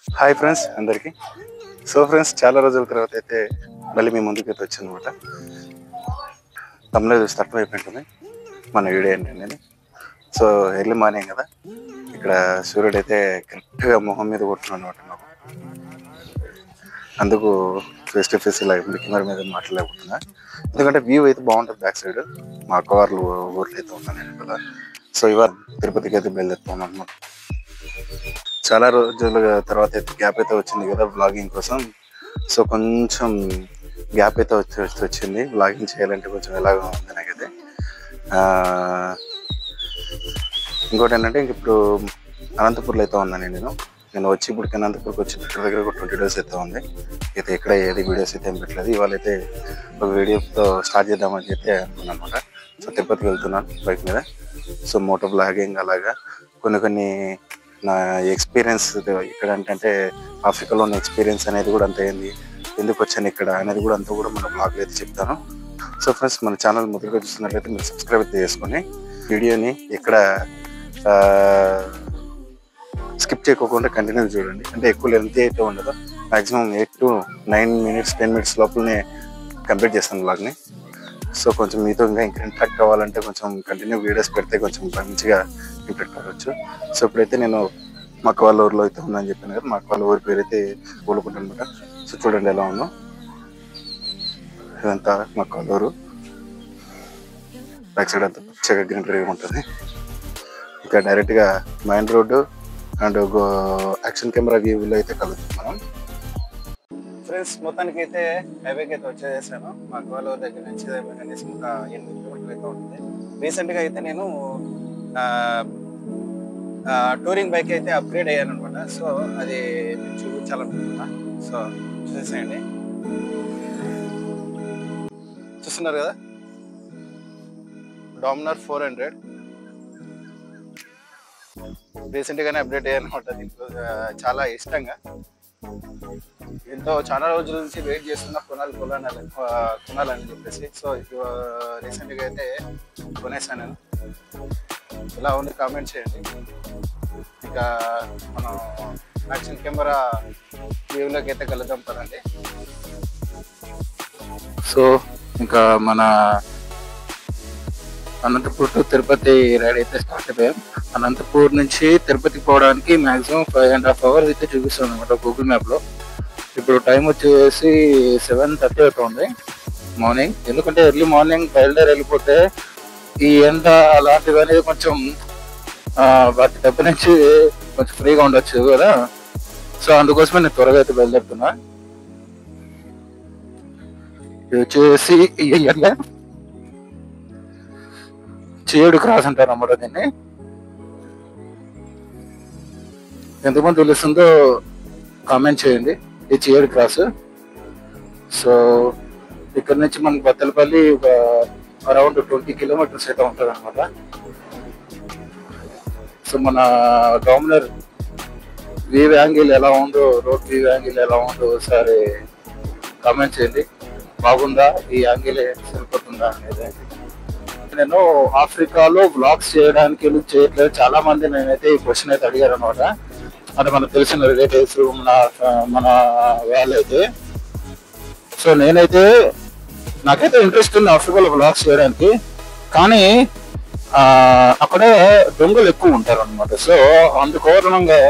Hi friends అందరికీ. So friends, చాలా రోజుల తర్వాత అయితే మళ్ళీ మీ ముందుకైతే వచ్చానమాట. తమిళ చూస్తే అర్థమైపోయింటుంది మన వీడియో ఏంటండి. సో ఎర్లీ మార్నింగ్ కదా, ఇక్కడ సూర్యుడు అయితే కరెక్ట్గా మొహం మీద కొడుతున్నాడు అనమాట నాకు. అందుకు ఫేస్ టు ఫేస్ ఇలా కెమెరా మీద మాట్లాడలేకపోతున్నా, ఎందుకంటే వ్యూ అయితే బాగుంటుంది బ్యాక్ సైడ్. మా అక్క వాళ్ళు ఊర్లో అయితే ఉన్నాను నేను కదా. సో ఇవాళ తిరుపతికి అయితే బయలుదేరుతాను అనమాట. చాలా రోజుల తర్వాత అయితే గ్యాప్ అయితే వచ్చింది కదా వ్లాగింగ్ కోసం. సో కొంచెం గ్యాప్ అయితే వచ్చింది. వ్లాగింగ్ చేయాలంటే కొంచెం ఎలాగో ఉంది నాకైతే. ఇంకోటి ఏంటంటే, ఇంక ఇప్పుడు అనంతపూర్లో అయితే ఉన్నాను నేను వచ్చి ఇప్పటికి అనంతపూర్కి వచ్చి దగ్గర 20 days అయితే ఉంది. అయితే ఎక్కడ ఏది వీడియోస్ అయితే ఏం పెట్టలేదు. ఇవాళ అయితే ఒక వీడియోతో స్టార్ట్ చేద్దామని చెప్పి అనుకున్నాను అనమాట. సో తిరుపతికి వెళ్తున్నాను బైక్ మీద. సో మోటో వ్లాగింగ్ అలాగా కొన్ని నా ఎక్స్పీరియన్స్ ఇక్కడ అంటే ఆఫ్రికాలో ఉన్న ఎక్స్పీరియన్స్ అనేది కూడా అంత అయింది, ఎందుకు వచ్చాను ఇక్కడ అనేది కూడా అంతా కూడా మన బ్లాగ్లో అయితే చెప్తాను. సో ఫ్రెండ్స్, మన ఛానల్ మొదటిగా చూస్తున్నట్లయితే మీరు సబ్స్క్రైబ్ అయితే చేసుకొని వీడియోని ఎక్కడ స్కిప్ చేయకోకుండా కంటిన్యూ చూడండి. అంటే ఎక్కువ లెంత్ అయితే ఉండదు, మ్యాక్సిమం 8 to 9 minutes 10 minutes లోపలనే కంప్లీట్ చేస్తాను బ్లాగ్ని. సో కొంచెం మీతో ఇంకా ఇంట్రాక్ట్ కావాలంటే కొంచెం కంటిన్యూ వీడియోస్ పెడితే కొంచెం మంచిగా ఇంట్రాక్ట్ అవ్వచ్చు. సో ఇప్పుడైతే నేను మా అక్క వాళ్ళ ఊరిలో అయితే ఉందని చెప్పాను కదా, మా అక్క వాళ్ళ ఊరి పేరు అయితే ఊలుకుంటా అనమాట. సో చూడండి ఎలా ఉందో, ఇదంతా మా అక్క వాళ్ళ ఊరు. బ్యాక్ సైడ్ అంతా పచ్చగా గ్రీనరీగా ఉంటుంది. ఇంకా డైరెక్ట్గా main road and action camera వ్యూలో అయితే కలుగుతుంది మనం. ఫ్రెండ్స్, మొత్తానికి అయితే హైవేకి అయితే వచ్చేసాను. మా అక్క వాళ్ళ దగ్గర నుంచి కనీసం ఒక 8 kilometers అయితే ఉంటుంది. రీసెంట్గా అయితే నేను టూరింగ్ బైక్ అయితే అప్గ్రేడ్ అయ్యాను అనమాట. సో అది నేను చూపించాలనుకుంటున్నా. సో చూసేసేయండి, చూస్తున్నారు కదా, డామినర్ 400 రీసెంట్గానే అప్డేట్ అయ్యాను అనమాట. దీంట్లో చాలా ఇష్టంగా ఎంతో చాలా రోజుల నుంచి వెయిట్ చేస్తున్నా కొనాలని చెప్పేసి. సో రీసెంట్గా అయితే కొనేసాను నేను. ఎలా ఉంది కామెంట్ చేయండి. ఇంకా మనం యాక్షన్ కెమెరా వ్యూలోకి అయితే కలుద్దాం కదండి. సో ఇంకా మన అనంతపూర్ టు తిరుపతి రైడ్ అయితే స్టార్ట్ అయిపోయాం. అనంతపూర్ నుంచి తిరుపతికి పోవడానికి మ్యాక్సిమం 5.5 hours అయితే చూపిస్తుంది అనమాట గూగుల్ మ్యాప్లో. ఇప్పుడు టైం వచ్చేసి 7:30 అవుతుంది మార్నింగ్. ఎందుకంటే ఎర్లీ మార్నింగ్ బయలుదేరి వెళ్ళిపోతే ఈ ఎండ అలాంటివి అనేది కొంచెం వాటి దెబ్బ నుంచి కొంచెం ఫ్రీగా ఉండొచ్చు కదా. సో అందుకోసమే నేను త్వరగా అయితే బయలుదేరుతున్నా. ఇది వచ్చేసి చేడు క్రాస్ అంటారు అన్నమాట దీన్ని. ఎంతమంది తెలుస్తుందో కామెంట్ చేయండి. ఇది చేడు క్రాస్. సో ఇక్కడ నుంచి మనకి బత్తలపల్లి ఒక అరౌండ్ 20 kilometers అయితే ఉంటుంది అనమాట. సో మన డామినర్ వ్యూ యాంగిల్ ఎలా ఉందో, రోడ్ వ్యూ యాంగిల్ ఎలా ఉందో ఒకసారి కామెంట్ చేయండి. బాగుందా, ఈ యాంగిల్ సరిపోతుందా అనేది. నేను ఆఫ్రికాలో వ్లాగ్స్ చేయడానికి చేయట్లేదు. చాలా మంది నేనైతే ఈ క్వశ్చన్ అయితే అడిగారు అనమాట. అంటే మనకు తెలిసిన రిలేటివ్స్ మన వాళ్ళైతే. సో నేనైతే నాకైతే ఇంట్రెస్ట్ ఉంది ఆఫ్రికాలో వ్లాగ్స్ చేయడానికి, కానీ అక్కడ దొంగలు ఎక్కువ ఉంటారు అనమాట. సో అందుకోరణంగా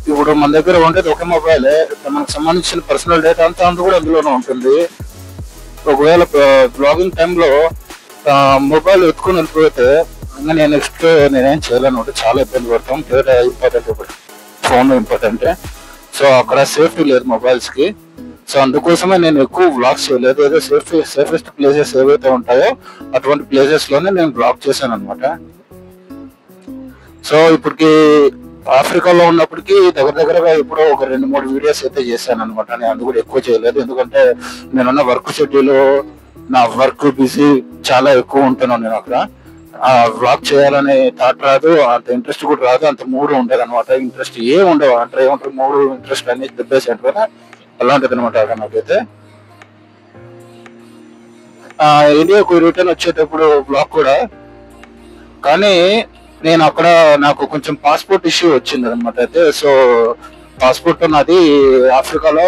ఇప్పుడు మన దగ్గర ఉండేది ఒక మొబైలే, మనకు సంబంధించిన పర్సనల్ డేటా అంతా కూడా అందులోనే ఉంటుంది. ఒకవేళ బ్లాగింగ్ టైంలో మొబైల్ ఎత్తుకుని వెళ్ళిపోతే ఇంకా నేను నెక్స్ట్ నేనేం చేయలేను. చాలా ఇబ్బంది పడతాం. డేటా ఇంపార్టెంట్, ఇప్పుడు ఫోన్ ఇంపార్టెంట్. సో అక్కడ సేఫ్టీ లేదు మొబైల్స్కి. సో అందుకోసమే నేను ఎక్కువ వ్లాగ్స్ చేయలేదు. ఏదో సేఫెస్ట్ ప్లేసెస్ ఏవైతే ఉంటాయో అటువంటి ప్లేసెస్లోనే నేను వ్లాగ్ చేశాను అనమాట. సో ఇప్పటికి ఆఫ్రికాలో ఉన్నప్పటికీ దగ్గరగా ఇప్పుడు ఒక 2-3 వీడియోస్ అయితే చేశాను అనమాట. నేను అందు కూడా ఎక్కువ చేయలేదు, ఎందుకంటే నేనున్న వర్క్ షెడ్యూల్, నా వర్క్ బిజీ చాలా ఎక్కువ ఉంటున్నాను. నేను అక్కడ వ్లాగ్ చేయాలనే థాట్ రాదు, అంత ఇంట్రెస్ట్ కూడా రాదు, అంత మూడు ఉండదు అనమాట. ఇంట్రెస్ట్ ఉండవు అంటే ఏమంటారు, మూడు ఇంట్రెస్ట్ అన్ని దెబ్బేసాడు కదా, అలాంటిది అనమాట అక్కడ నాకైతే. ఇండియాకు రిటర్న్ వచ్చేటప్పుడు బ్లాగ్ కూడా, కానీ నేను అక్కడ నాకు కొంచెం పాస్పోర్ట్ ఇష్యూ వచ్చింది అనమాట. అయితే సో పాస్పోర్ట్ నాది ఆఫ్రికాలో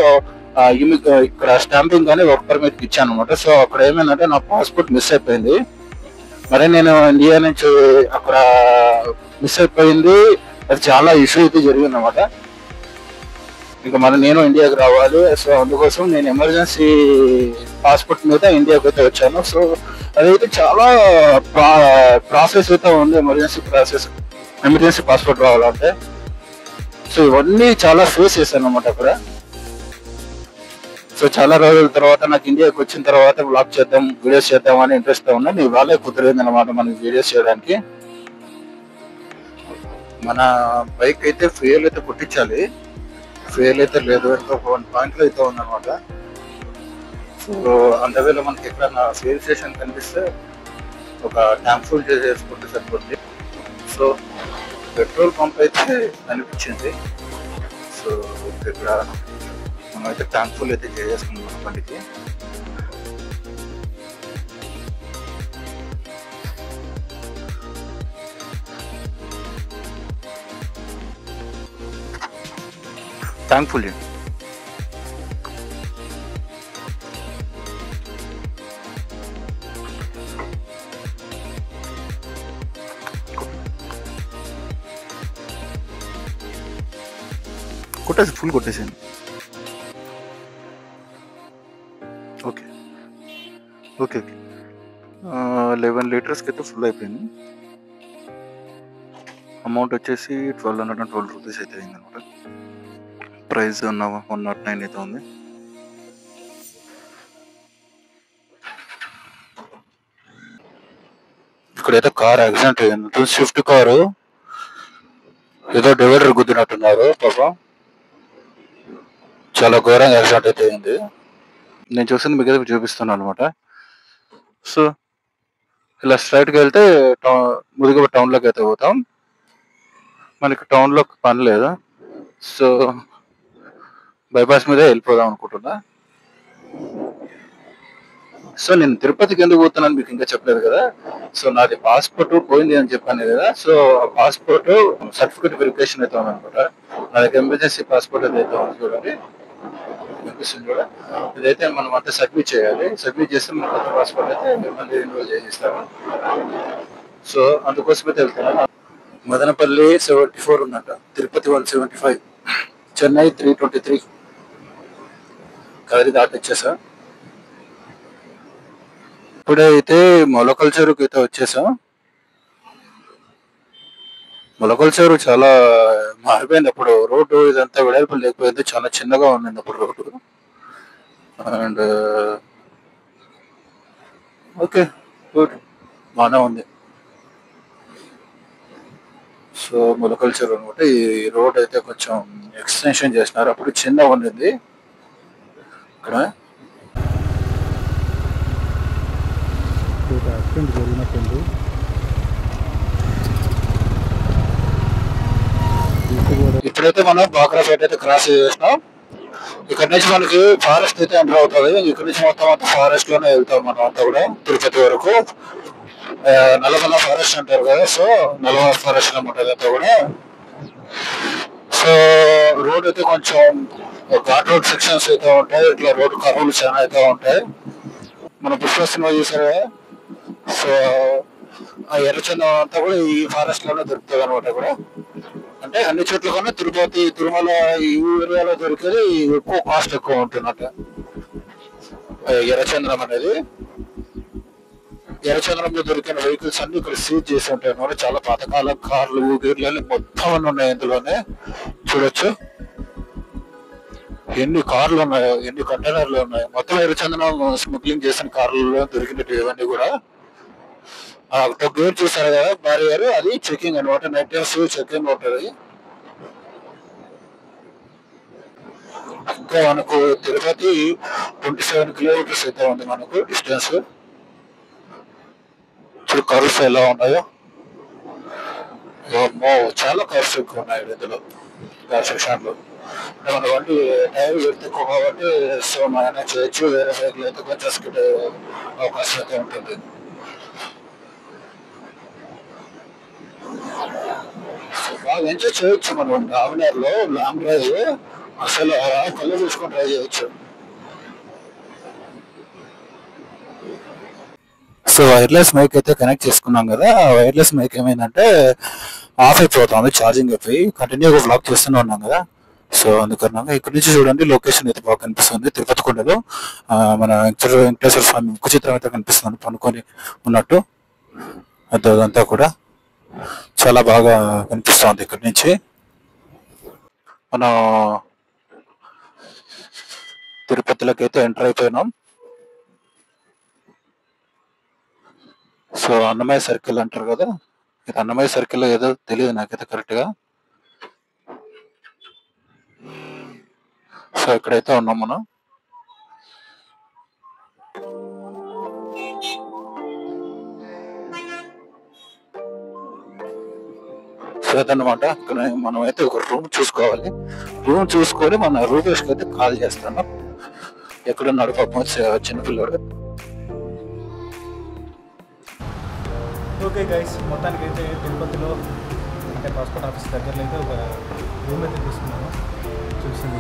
ఇక్కడ స్టాంపింగ్ అని వర్క్ పర్మిట్ ఇచ్చాను అనమాట. సో అక్కడ ఏమైందంటే నా పాస్పోర్ట్ మిస్ అయిపోయింది. మరి నేను ఇండియా నుంచి అక్కడ మిస్ అయిపోయింది. అది చాలా ఇష్యూ అయితే జరిగింది అనమాట. ఇంకా మరి నేను ఇండియాకి రావాలి. సో అందుకోసం నేను ఎమర్జెన్సీ పాస్పోర్ట్ మీద ఇండియాకి అయితే వచ్చాను. సో అదైతే చాలా ప్రాసెస్ అయితే ఉంది, ఎమర్జెన్సీ పాస్పోర్ట్ రావాలంటే. సో ఇవన్నీ చాలా ఫేస్ చేశాను అనమాట అక్కడ. సో చాలా రోజుల తర్వాత నాకు ఇండియాకి వచ్చిన తర్వాత బ్లాగ్ చేద్దాం, వీడియోస్ చేద్దాం అని ఇంట్రెస్ట్ ఉన్నా. నీ వాళ్ళే కుదిరింది అనమాట మనకి వీడియోస్ చేయడానికి. మన బైక్ అయితే ఫ్యూయల్ అయితే కొట్టించాలి. ఫ్యూయల్ అయితే లేదు, ఎంతో 1 పాయింట్లో అయితే ఉందన్నమాట. సో అందువేళ మనకి ఎక్కడన్నా ఫ్యూయల్ స్టేషన్ కనిపిస్తే ఒక ట్యాంక్ ఫుల్ చేసుకుంటే సరిపోతుంది. సో పెట్రోల్ పంప్ అయితే కనిపించింది. సో ఇక్కడ మనం అయితే ట్యాంక్ ఫుల్ అయితే చేసుకున్నాం బండికి. ట్యాంక్ ఫుల్ కొట్టేసి ఫుల్ కొట్టేసాను. ఓకే ఓకే ఓకే 11 లీటర్స్కి అయితే ఫుల్ అయిపోయింది. అమౌంట్ వచ్చేసి 1212 రూపీస్ అయితే అయింది అనమాట. ప్రైస్ 109 అయితే ఉంది. ఇక్కడైతే కార్ యాక్సిడెంట్ అయింది. స్విఫ్ట్ కారు ఏదో డివైడర్ గుద్దినట్టున్నారు పాపం. చాలా ఘోరంగా యాక్సిడెంట్ అయితే అయింది. నేను చూసింది మీకు అయితే చూపిస్తున్నాను అనమాట. సో ఇలా స్ట్రైట్గా వెళ్తే ముదిగొండ టౌన్లోకి అయితే పోతాం. మనకి టౌన్లో పని లేదు. సో బైపాస్ మీదే వెళ్ళిపోదాం అనుకుంటున్నా. సో నేను తిరుపతికి ఎందుకు పోతున్నాను మీకు ఇంకా చెప్పలేదు కదా. సో నాది పాస్పోర్ట్ పోయింది అని చెప్పాను కదా. సో ఆ పాస్పోర్ట్ సర్టిఫికేట్ వెరిఫికేషన్ అయితే ఉందనమాట. నా దగ్గర ఎమర్జెన్సీ పాస్పోర్ట్ అయితే ఉంది చూడండి, కనిపిస్తుంది కూడా. ఇదైతే మనం అంతా సబ్మిట్ చేయాలి. సబ్మిట్ చేస్తే మన కొత్త పాస్పోర్ట్ అయితే మళ్ళీ రెన్యువల్ చేయిస్తాము. సో అందుకోసం అయితే వెళ్తున్నాను. మదనపల్లి 74 ఉందంట, తిరుపతి 175, చెన్నై 323. కదిరి దాటి వచ్చేసా. ఇప్పుడే అయితే మొలకల చెరువుకి అయితే వచ్చేసాం. మొలకల చెరువు చాలా మారిపోయింది. అప్పుడు రోడ్డు ఇదంతా వెడల్పు లేకపోయింది, చాలా చిన్నగా ఉండింది అప్పుడు రోడ్డు. అండ్ ఓకే గుడ్, బాగానే ఉంది. సో మొలకల చెరువు అనమాట. ఈ రోడ్ అయితే కొంచెం ఎక్స్టెన్షన్ చేసినారు, అప్పుడు చిన్నగా ఉండింది ఇక్కడ. జరిగినట్టుంది. ఇప్పుడైతే మనం బాక్రాపేట అయితే క్రాస్ చేసినాం. ఇక్కడ నుంచి మనకి ఫారెస్ట్ అయితే ఎంటర్ అవుతుంది. ఇక్కడ నుంచి మొత్తం అంతా ఫారెస్ట్ లోనే వెళ్తాం మనం అంతా కూడా తిరుపతి వరకు. నల్లమల్ల ఫారెస్ట్ అంటారు కదా. సో నల్లమల్ల ఫారెస్ట్ అనమాట ఇదంతా కూడా. సో రోడ్ అయితే కొంచెం ఘాట్ రోడ్ సెక్షన్స్ అయితే ఉంటాయి. ఇట్లా రోడ్డు కర్వలు చాలా అయితే ఉంటాయి. మన పుష్ప సినిమా చూసారు కదా. సో ఆ ఎర్రచందం అంతా కూడా ఈ ఫారెస్ట్ లోనే దొరుకుతుంది అనమాట కూడా. అంటే అన్ని చోట్ల కన్నా తిరుపతి, తిరుమల ఈ ఏరియాలో దొరికేది ఎక్కువ కాస్ట్ ఎక్కువ ఉంటున్నట్ట. ఎర్రచంద్రం అనేది, ఎర్రచంద్రంలో దొరికిన వెహికల్స్ అన్ని ఇక్కడ సీజ్ చేసి ఉంటాయి అన్నమాట. చాలా పాతకాల కార్లు, గీర్లు మొత్తం అన్నీ ఉన్నాయి ఇందులోనే. చూడొచ్చు ఎన్ని కార్లు ఉన్నాయో, ఎన్ని కంటైనర్లు ఉన్నాయో. మొత్తం ఎర్రచందనం స్మగ్లింగ్ చేసిన కార్లలో దొరికినట్టు ఇవన్నీ కూడా. గేట్ చూసారు కదా బారియర్, అది చెకింగ్ అనమాట. నైట్ టైమ్స్ చెకింగ్ ఉంటుంది. ఇంకా మనకు తిరుపతి 27 కిలోమీటర్స్ అయితే ఉంది మనకు డిస్టెన్స్. చూడు కర్వ్స్ ఎలా ఉన్నాయో. చాలా కర్వ్స్ ఎక్కువ ఉన్నాయి ఇందులో సెక్షన్ లో. మన వంటి టైర్ పెడితే ఎక్కువ కాబట్టి సో మనం చేయొచ్చు. వేరే బైక్లు అయితే కొంచెం స్కిడ్ అవకాశం అయితే ఉంటుంది. సో బాగా ఎంజాయ్ చేయొచ్చు మనం ట్రావెలర్ లో లాంగ్ డ్రైవ్. అసలు కళ్ళు చూసుకొని డ్రైవ్ చేయొచ్చు. సో వైర్లెస్ మైక్ అయితే కనెక్ట్ చేసుకున్నాం కదా. వైర్లెస్ మైక్ ఏమైందంటే ఆఫ్ అయిపోతుంది, ఛార్జింగ్ అయిపోయి. కంటిన్యూగా బ్లాక్ చేస్తూనే ఉన్నాం కదా. సో అందుకన్నాక ఇక్కడ నుంచి చూడండి లొకేషన్ అయితే బాగా కనిపిస్తుంది. తిరుపతి కొండలో మన వెంకటేశ్వర స్వామి ముఖ చిత్రం అయితే కనిపిస్తుంది పనుకొని ఉన్నట్టు. అదంతా కూడా చాలా బాగా కనిపిస్తుంది. ఇక్కడ నుంచి మనం తిరుపతిలోకి అయితే ఎంటర్ అయిపోయినాం. సో అన్నమయ్య సర్కిల్ అంటారు కదా, ఇది అన్నమయ్య సర్కిల్ ఏదో తెలియదు నాకైతే కరెక్ట్ గా. సో ఇక్కడైతే ఉన్నాం మనం. సో అదన్నమాట. ఇక్కడ మనం అయితే ఒక రూమ్ చూసుకోవాలి. రూమ్ చూసుకొని మన రూపేష్కి అయితే కాల్ చేస్తాను. ఎక్కడున్నాడు పాపం చిన్నపిల్లడు. ఓకే గైస్, మొత్తానికి అయితే తిరుపతిలో అంటే పాస్పోర్ట్ ఆఫీస్ దగ్గరలో అయితే ఒక రూమ్ అయితే తీసుకున్నాను. చూసింది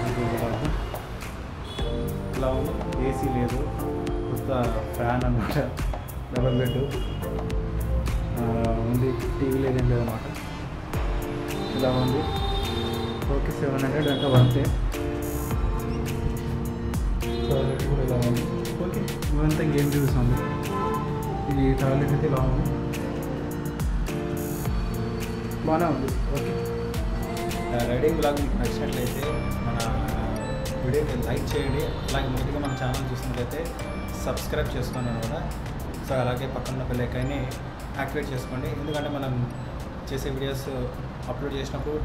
ఇలా ఉంది. ఏసీ లేదు, కొత్త ఫ్యాన్ అనమాట, డబల్ బెడ్ ఉంది, టీవీ లేదేం లేదన్నమాట. ఇలా ఉంది. ఓకే, 700 అంటే వర్తే. టాయిలెట్ కూడా ఇలా ఉంది. ఓకే, ఇవంతా ఇంకేం చూస్తుంది. ఇది టాయిలెట్ అయితే ఇలా ఉంది, బాగానే ఉంది. ఓకే, రైడింగ్ బ్లాగ్ మీకు నచ్చినట్లయితే మన వీడియోకి లైక్ చేయండి. అలాగే మొదటిగా మన ఛానల్ చూసినట్లయితే సబ్స్క్రైబ్ చేసుకోండి అనమాట. సో అలాగే పక్కన బెల్ ఐకాన్ని యాక్టివేట్ చేసుకోండి, ఎందుకంటే మనం చేసే వీడియోస్ అప్లోడ్ చేసినప్పుడు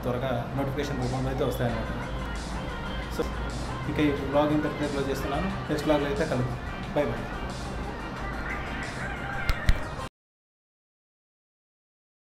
త్వరగా నోటిఫికేషన్ రూపంలో అయితే వస్తాయన్నమాట. సో ఇంకా ఈ బ్లాగ్ ఇంత క్లోజ్ చేస్తున్నాను. నెక్స్ట్ బ్లాగ్లో అయితే కలుద్దాం. By by.